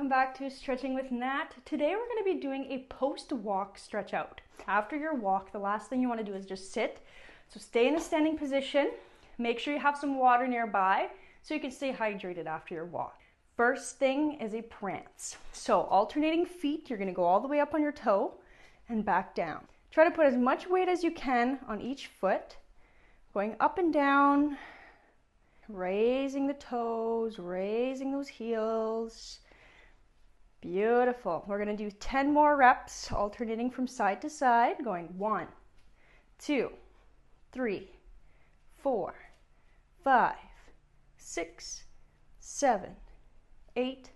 welcome back to Stretching with Nat. Today we're going to be doing a post-walk stretch out. After your walk, the last thing you want to do is just sit. So stay in a standing position. Make sure you have some water nearby so you can stay hydrated after your walk. First thing is a prance. So alternating feet, you're going to go all the way up on your toe and back down. Try to put as much weight as you can on each foot, going up and down, raising the toes, raising those heels. Beautiful. We're going to do 10 more reps, alternating from side to side, going 1, 2, 3, 4, 5, 6, 7, 8,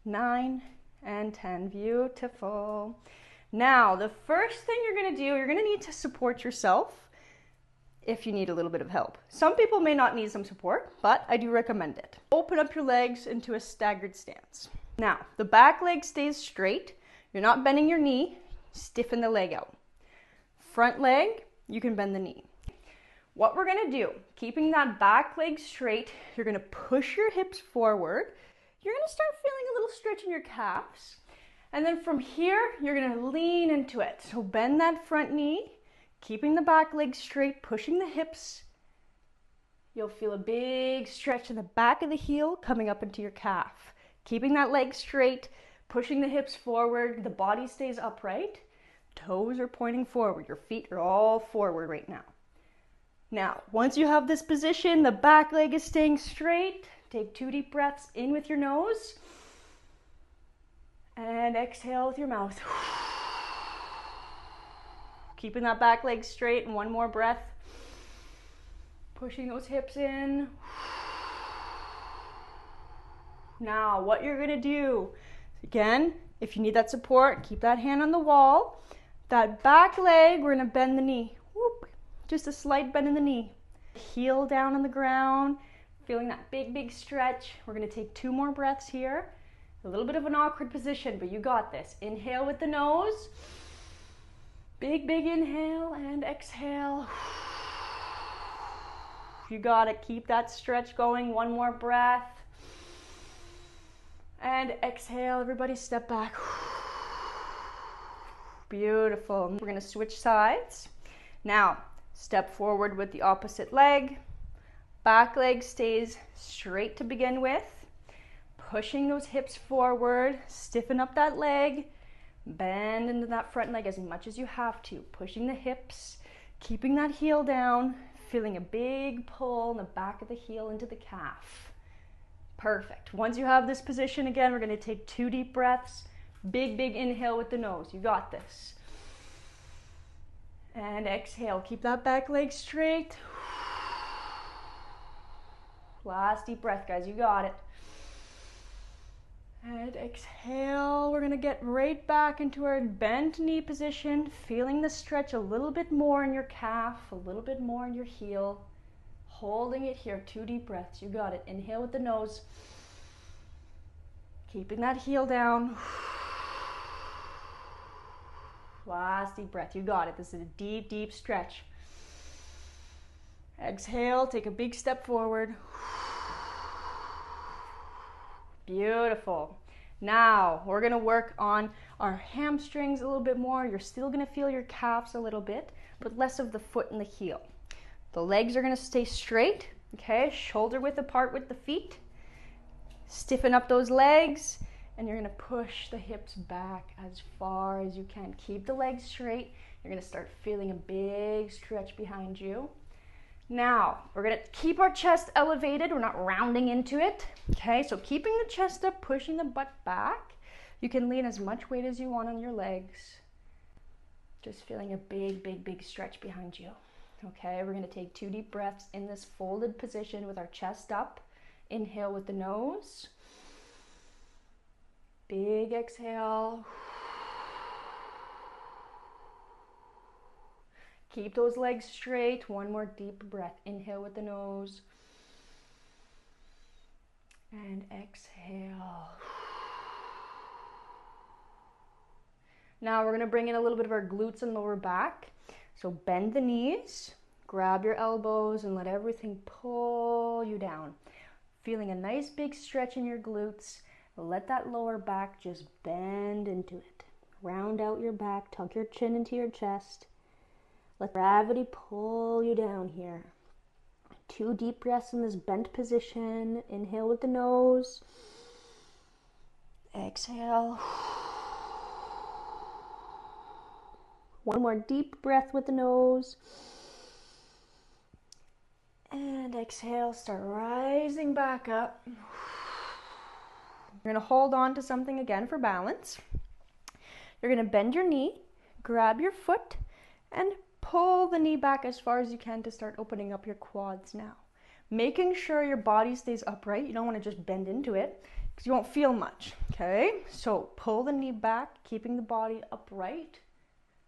9, and 10. Beautiful. Now, the first thing you're going to do, you're going to need to support yourself if you need a little bit of help. Some people may not need some support, but I do recommend it. Open up your legs into a staggered stance. Now, the back leg stays straight. You're not bending your knee. Stiffen the leg out. Front leg, you can bend the knee. What we're going to do, keeping that back leg straight, you're going to push your hips forward. You're going to start feeling a little stretch in your calves. And then from here, you're going to lean into it. So bend that front knee, keeping the back leg straight, pushing the hips. You'll feel a big stretch in the back of the heel coming up into your calf. Keeping that leg straight, pushing the hips forward, the body stays upright. Toes are pointing forward. Your feet are all forward right now. Now, once you have this position, the back leg is staying straight. Take 2 deep breaths in with your nose and exhale with your mouth. Keeping that back leg straight, and 1 more breath. Pushing those hips in. Now, what you're gonna do, again, if you need that support, keep that hand on the wall. That back leg, we're gonna bend the knee. Whoop. Just a slight bend in the knee. Heel down on the ground, feeling that big, big stretch. We're gonna take 2 more breaths here. A little bit of an awkward position, but you got this. Inhale with the nose. Big, big inhale and exhale. You got it. Keep that stretch going. 1 more breath. And exhale. Everybody step back. Beautiful. We're going to switch sides. Now, step forward with the opposite leg. Back leg stays straight to begin with. Pushing those hips forward. Stiffen up that leg. Bend into that front leg as much as you have to. Pushing the hips, keeping that heel down, feeling a big pull in the back of the heel into the calf. Perfect. Once you have this position again, we're going to take 2 deep breaths. Big, big inhale with the nose. You got this. And exhale. Keep that back leg straight. Last deep breath, guys. You got it. And exhale, we're gonna get right back into our bent knee position, feeling the stretch a little bit more in your calf, a little bit more in your heel. Holding it here, 2 deep breaths, you got it. Inhale with the nose. Keeping that heel down. Last deep breath, you got it. This is a deep, deep stretch. Exhale, take a big step forward. Beautiful. Now we're going to work on our hamstrings a little bit more. You're still going to feel your calves a little bit, but less of the foot and the heel. The legs are going to stay straight, okay? Shoulder width apart with the feet. Stiffen up those legs, and you're going to push the hips back as far as you can. Keep the legs straight. You're going to start feeling a big stretch behind you. Now, we're going to keep our chest elevated. We're not rounding into it. Okay, so keeping the chest up, pushing the butt back. You can lean as much weight as you want on your legs. Just feeling a big, big, big stretch behind you. Okay, we're going to take 2 deep breaths in this folded position with our chest up. Inhale with the nose. Big exhale. Keep those legs straight. 1 more deep breath. Inhale with the nose. And exhale. Now we're going to bring in a little bit of our glutes and lower back. So bend the knees, grab your elbows, and let everything pull you down. Feeling a nice big stretch in your glutes Let that lower back just bend into it. Round out your back, tuck your chin into your chest. Let gravity pull you down here. 2 deep breaths in this bent position. Inhale with the nose. Exhale. 1 more deep breath with the nose. And exhale, start rising back up. You're going to hold on to something again for balance. You're going to bend your knee, grab your foot, and pull the knee back as far as you can to start opening up your quads now. Making sure your body stays upright. You don't want to just bend into it because you won't feel much, okay? So pull the knee back, keeping the body upright.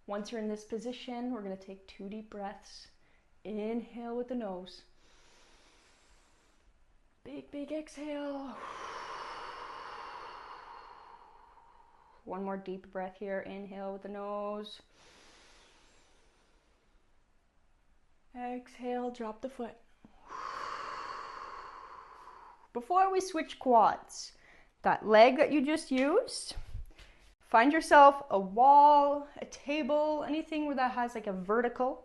Once you're in this position, we're going to take 2 deep breaths. Inhale with the nose. Big, big exhale. 1 more deep breath here. Inhale with the nose. Exhale, drop the foot. Before we switch quads, that leg that you just used, find yourself a wall, a table, anything where that has like a vertical,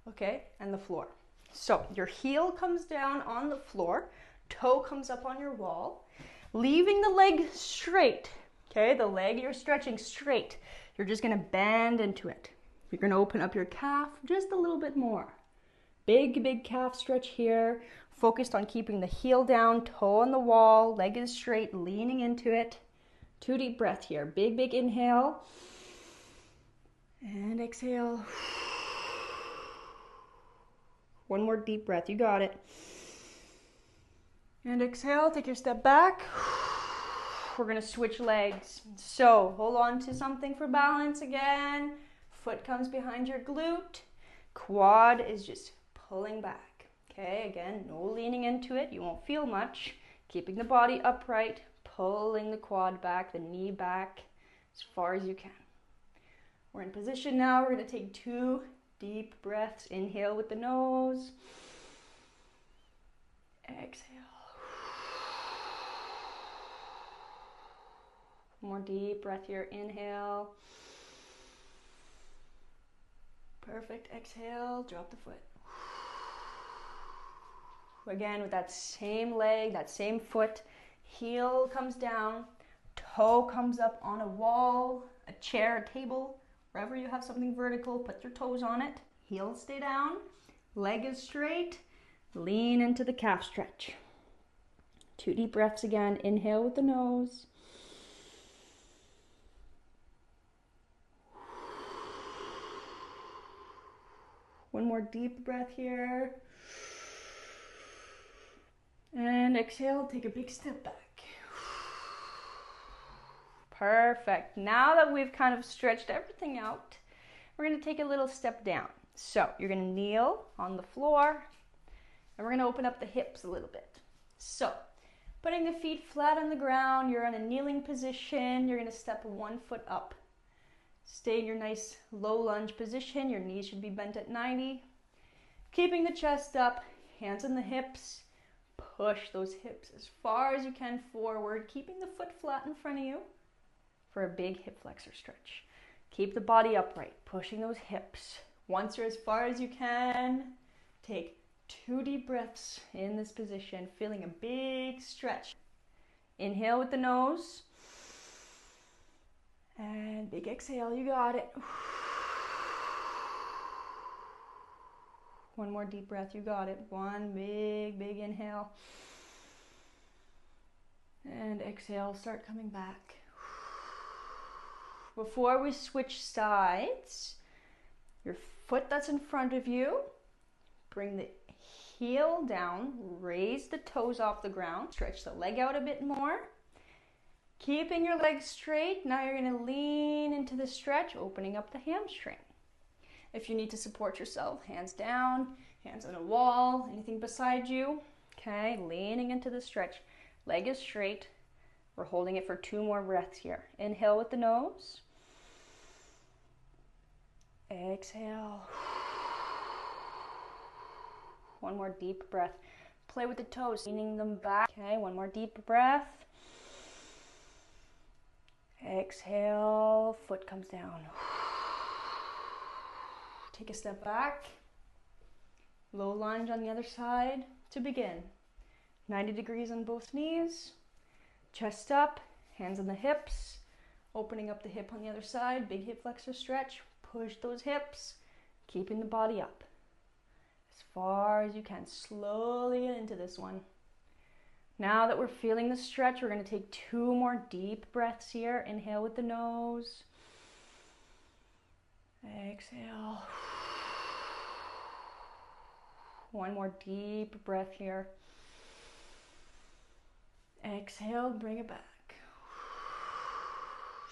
okay, and the floor. So your heel comes down on the floor, toe comes up on your wall, leaving the leg straight, okay, the leg you're stretching straight. You're just gonna bend into it. You're gonna open up your calf just a little bit more. Big, big calf stretch here, focused on keeping the heel down, toe on the wall, leg is straight, leaning into it. 2 deep breaths here. Big, big inhale. And exhale. 1 more deep breath. You got it. And exhale. Take your step back. We're going to switch legs. So hold on to something for balance again. Foot comes behind your glute. Quad is just pulling back. Okay, again, no leaning into it. You won't feel much. Keeping the body upright. Pulling the quad back, the knee back as far as you can. We're in position now. We're going to take 2 deep breaths. Inhale with the nose. Exhale. 1 more deep breath here. Inhale. Perfect. Exhale. Drop the foot. Again, with that same leg, that same foot. Heel comes down, toe comes up on a wall, a chair, a table, wherever you have something vertical, put your toes on it. Heels stay down, leg is straight, lean into the calf stretch. 2 deep breaths again. Inhale with the nose. One more deep breath here. And exhale, take a big step back. Perfect. Now that we've kind of stretched everything out, we're going to take a little step down. So you're going to kneel on the floor, and we're going to open up the hips a little bit. So putting the feet flat on the ground, you're in a kneeling position. You're going to step 1 foot up. Stay in your nice low lunge position. Your knees should be bent at 90. Keeping the chest up, hands on the hips. Push those hips as far as you can forward, keeping the foot flat in front of you for a big hip flexor stretch. Keep the body upright, pushing those hips. Once you're as far as you can, take 2 deep breaths in this position, feeling a big stretch. Inhale with the nose. And big exhale, you got it. 1 more deep breath, you got it. 1 big, big inhale. And exhale, start coming back. Before we switch sides, your foot that's in front of you, bring the heel down, raise the toes off the ground, stretch the leg out a bit more. Keeping your legs straight, now you're going to lean into the stretch, opening up the hamstring. If you need to support yourself, hands down, hands on a wall, anything beside you. Okay, leaning into the stretch. Leg is straight. We're holding it for 2 more breaths here. Inhale with the nose. Exhale. 1 more deep breath. Play with the toes, leaning them back. Okay, 1 more deep breath. Exhale, foot comes down. Take a step back. Low lunge on the other side to begin. 90 degrees on both knees. Chest up, hands on the hips. Opening up the hip on the other side. Big hip flexor stretch. Push those hips. Keeping the body up. As far as you can. Slowly get into this one. Now that we're feeling the stretch, we're going to take 2 more deep breaths here. Inhale with the nose. Exhale. 1 more deep breath here. Exhale, bring it back.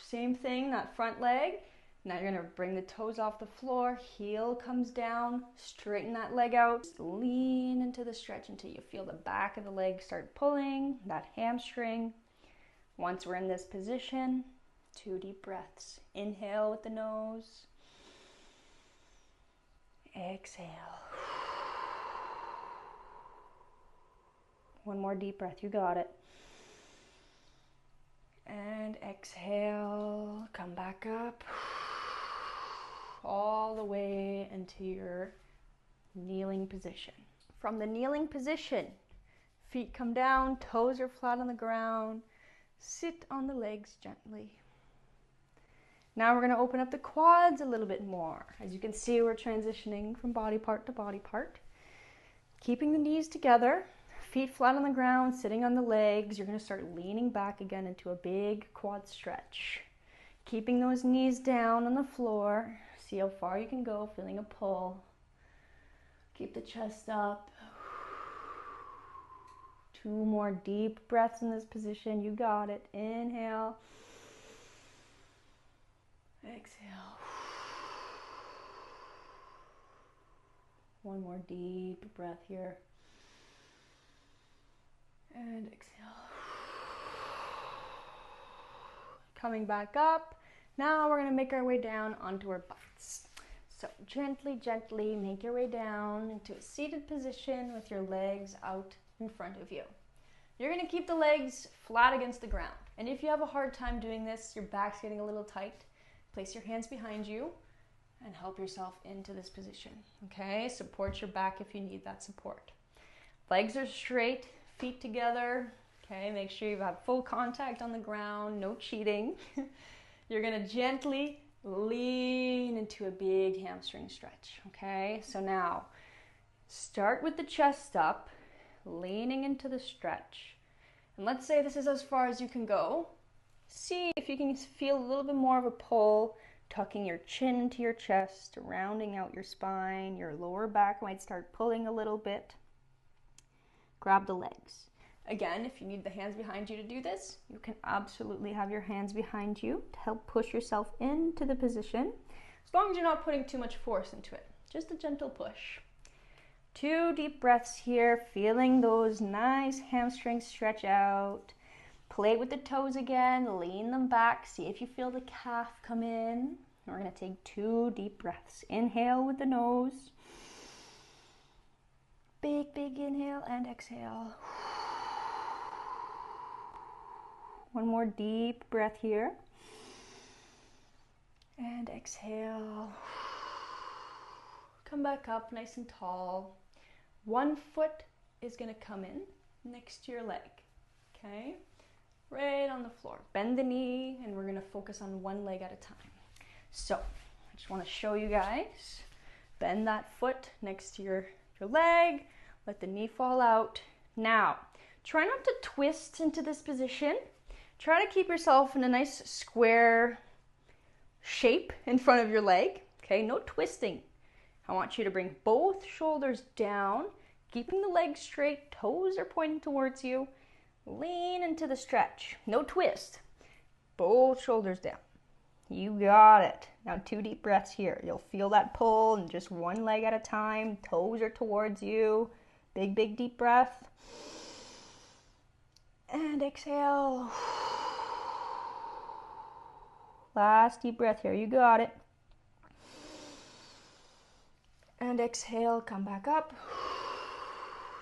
Same thing, that front leg. Now you're going to bring the toes off the floor. Heel comes down. Straighten that leg out. Lean into the stretch until you feel the back of the leg start pulling, that hamstring. Once we're in this position, 2 deep breaths. Inhale with the nose. Exhale. 1 more deep breath. You got it. And exhale. Come back up. All the way into your kneeling position. From the kneeling position, feet come down, toes are flat on the ground. Sit on the legs gently. Now we're going to open up the quads a little bit more. As you can see, we're transitioning from body part to body part. Keeping the knees together, feet flat on the ground, sitting on the legs. You're going to start leaning back again into a big quad stretch. Keeping those knees down on the floor. See how far you can go, feeling a pull. Keep the chest up. 2 more deep breaths in this position. You got it. Inhale. Exhale. 1 more deep breath here. And exhale. Coming back up. Now we're going to make our way down onto our butts. So gently, gently make your way down into a seated position with your legs out in front of you. You're going to keep the legs flat against the ground. And if you have a hard time doing this, your back's getting a little tight, place your hands behind you and help yourself into this position. Okay, support your back if you need that support. Legs are straight, feet together. Okay, make sure you have full contact on the ground, no cheating. You're going to gently lean into a big hamstring stretch. Okay, so now start with the chest up, leaning into the stretch. And let's say this is as far as you can go. See if you can feel a little bit more of a pull, tucking your chin into your chest, rounding out your spine. Your lower back might start pulling a little bit. Grab the legs. Again, if you need the hands behind you to do this, you can absolutely have your hands behind you to help push yourself into the position, as long as you're not putting too much force into it. Just a gentle push. 2 deep breaths here, feeling those nice hamstrings stretch out. Play with the toes again, lean them back, see if you feel the calf come in. We're going to take 2 deep breaths. Inhale with the nose. Big, big inhale and exhale. 1 more deep breath here. And exhale. Come back up nice and tall. 1 foot is going to come in next to your leg. Okay? Right on the floor. Bend the knee and we're going to focus on 1 leg at a time. So, I just want to show you guys. Bend that foot next to your leg. Let the knee fall out. Now, try not to twist into this position. Try to keep yourself in a nice square shape in front of your leg. Okay, no twisting. I want you to bring both shoulders down, keeping the legs straight, toes are pointing towards you. Lean into the stretch. No twist. Both shoulders down. You got it. Now 2 deep breaths here. You'll feel that pull and just 1 leg at a time. Toes are towards you. Big, big deep breath. And exhale. Last deep breath here. You got it. And exhale. Come back up.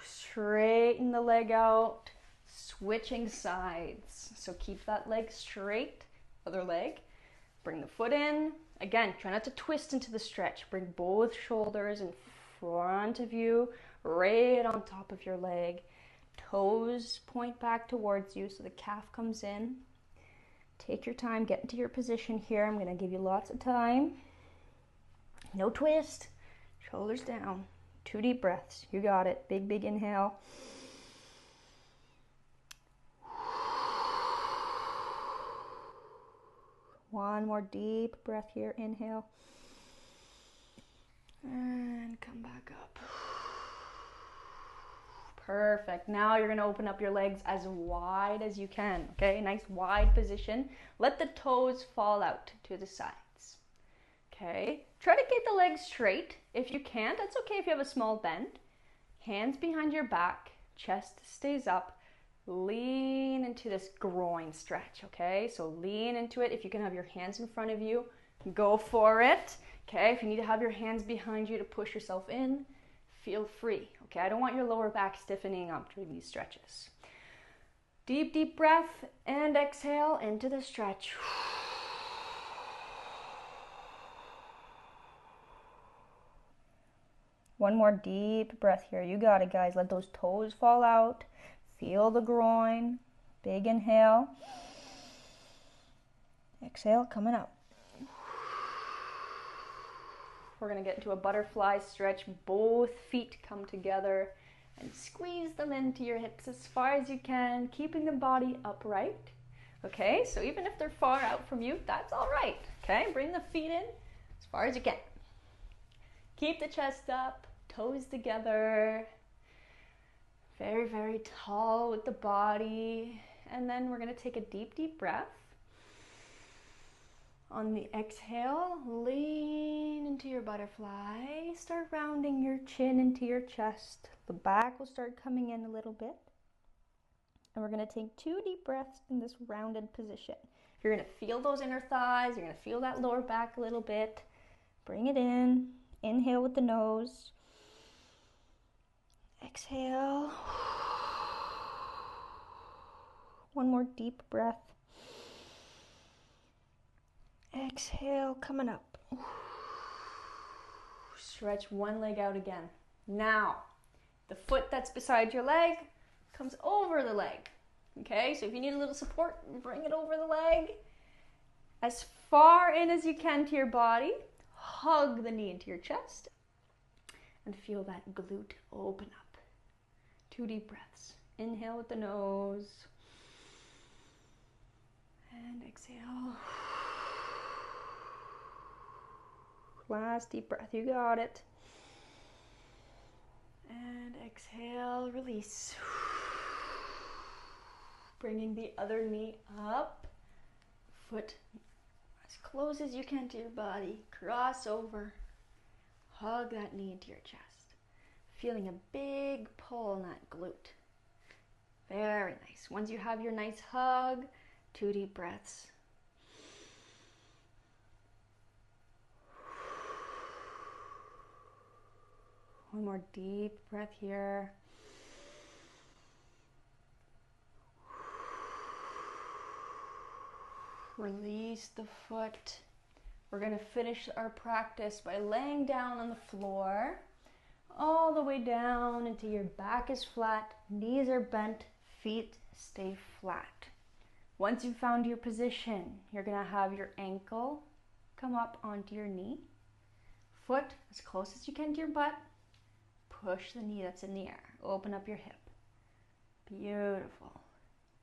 Straighten the leg out. Switching sides. So keep that leg straight. Other leg. Bring the foot in. Again, try not to twist into the stretch. Bring both shoulders in front of you, right on top of your leg. Toes point back towards you so the calf comes in. Take your time, get into your position here. I'm going to give you lots of time. No twist. Shoulders down. 2 deep breaths. You got it. Big, big inhale. One more deep breath here. Inhale. And come back up. Perfect. Now you're going to open up your legs as wide as you can. Okay, nice wide position. Let the toes fall out to the sides. Okay, try to keep the legs straight. If you can't, that's okay if you have a small bend. Hands behind your back, chest stays up. Lean into this groin stretch, okay? So lean into it. If you can have your hands in front of you, go for it. Okay, if you need to have your hands behind you to push yourself in, feel free. Okay, I don't want your lower back stiffening up during these stretches. Deep, deep breath and exhale into the stretch. One more deep breath here. You got it, guys. Let those toes fall out. Feel the groin. Big inhale. Exhale, coming up. We're going to get into a butterfly stretch. Both feet come together and squeeze them into your hips as far as you can, keeping the body upright. Okay, so even if they're far out from you, that's all right. Okay, bring the feet in as far as you can. Keep the chest up, toes together. Very, very tall with the body. And then we're going to take a deep, deep breath. On the exhale, lean into your butterfly. Start rounding your chin into your chest. The back will start coming in a little bit. And we're going to take 2 deep breaths in this rounded position. You're going to feel those inner thighs. You're going to feel that lower back a little bit. Bring it in. Inhale with the nose. Exhale. One more deep breath. Exhale, coming up. Stretch one leg out again. Now, the foot that's beside your leg comes over the leg. Okay, so if you need a little support, bring it over the leg. As far in as you can to your body. Hug the knee into your chest. And feel that glute open up. 2 deep breaths. Inhale with the nose. And exhale. Last deep breath, you got it. And exhale, release. Bringing the other knee up. Foot as close as you can to your body. Cross over. Hug that knee into your chest. Feeling a big pull on that glute. Very nice. Once you have your nice hug, 2 deep breaths. One more deep breath here. Release the foot. We're going to finish our practice by laying down on the floor, all the way down until your back is flat, knees are bent, feet stay flat. Once you've found your position, you're going to have your ankle come up onto your knee, foot as close as you can to your butt. Push the knee that's in the air. Open up your hip. Beautiful.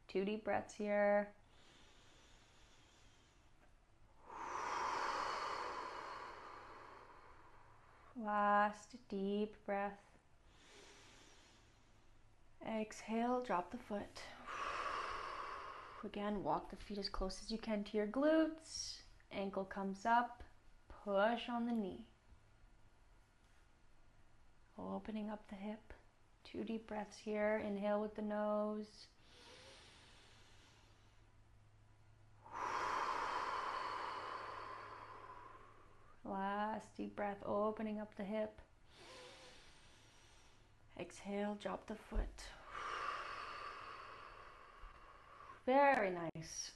2 deep breaths here. Last deep breath. Exhale, drop the foot. Again, walk the feet as close as you can to your glutes. Ankle comes up. Push on the knee. Opening up the hip. 2 deep breaths here. Inhale with the nose. Last deep breath, opening up the hip. Exhale, drop the foot. Very nice.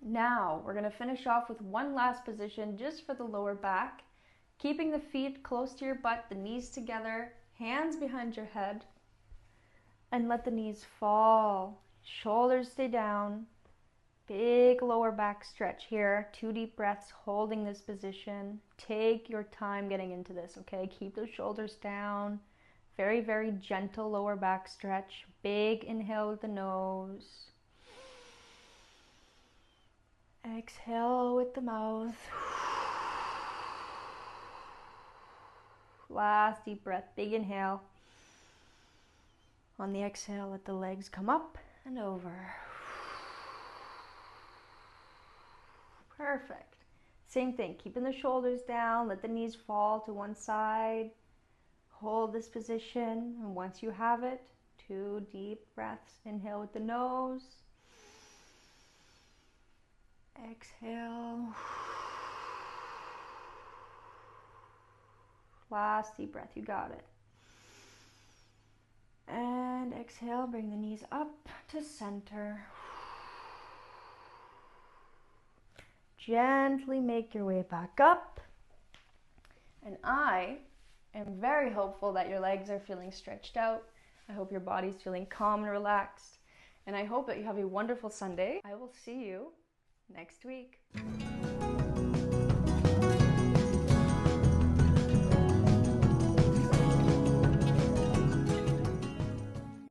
Now, we're gonna finish off with one last position just for the lower back, keeping the feet close to your butt, the knees together, hands behind your head, and let the knees fall. Shoulders stay down. Big lower back stretch here. 2 deep breaths holding this position. Take your time getting into this, okay? Keep those shoulders down. Very, very gentle lower back stretch. Big inhale with the nose. Exhale with the mouth. Last deep breath, big inhale. On the exhale, let the legs come up and over. Perfect. Same thing, keeping the shoulders down, let the knees fall to one side. Hold this position, and once you have it, 2 deep breaths. Inhale with the nose. Exhale. Last deep breath, you got it. And exhale, bring the knees up to center. Gently make your way back up. And I am very hopeful that your legs are feeling stretched out. I hope your body's feeling calm and relaxed. And I hope that you have a wonderful Sunday. I will see you next week.